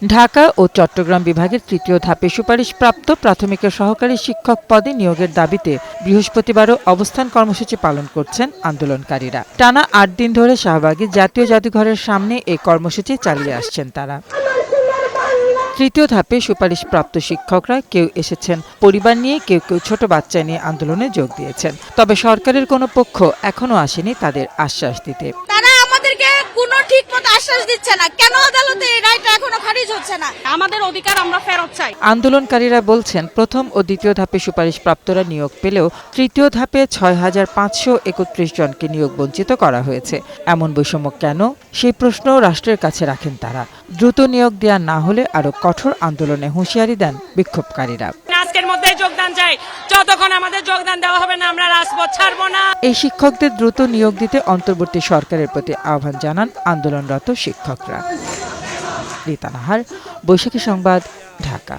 ঢাকা ও চট্টগ্রাম বিভাগের তৃতীয় ধাপে সুপারিশপ্রাপ্ত প্রাথমিকের সহকারী শিক্ষক পদে নিয়োগের দাবিতে বৃহস্পতিবারও অবস্থান কর্মসূচি পালন করছেন আন্দোলনকারীরা। টানা ৮ দিন ধরে শাহবাগে জাতীয় জাদুঘরের সামনে এই কর্মসূচি চালিয়ে আসছেন তারা। তৃতীয় ধাপে সুপারিশপ্রাপ্ত শিক্ষকরা কেউ এসেছেন পরিবার নিয়ে, কেউ কেউ ছোট বাচ্চা নিয়ে আন্দোলনে যোগ দিয়েছেন। তবে সরকারের কোনো পক্ষ এখনো আসেনি তাদের আশ্বাস দিতে। কোনো ঠিক মতো আশ্বাস দিচ্ছে না, কেন আদালতে এই রায়টা এখনো খারিজ হচ্ছে না? আমাদের অধিকার আমরা ফেরত চাই। আন্দোলনকারীরা বলছেন, প্রথম ও দ্বিতীয় ধাপে সুপারিশপ্রাপ্তরা নিয়োগ পেলেও তৃতীয় ধাপে ৬,৫৩১ জনকে নিয়োগ বঞ্চিত করা হয়েছে। এমন বৈষম্য কেন, সেই প্রশ্ন রাষ্ট্রের কাছে রাখেন তারা। দ্রুত নিয়োগ দেওয়া না হলে আরও কঠোর আন্দোলনে হুঁশিয়ারি দেন বিক্ষোভকারীরা। আজকের মধ্যে যোগদান চাই, যতক্ষণ আমাদের যোগদান দেওয়া হবে না আমরা রাজপথ ছাড়বো না। এই শিক্ষকদের দ্রুত নিয়োগ দিতে অন্তর্বর্তী সরকারের প্রতি আহ্বান জানান আন্দোলনরত শিক্ষকরা। রীতা নাহার, বৈশাখী সংবাদ, ঢাকা।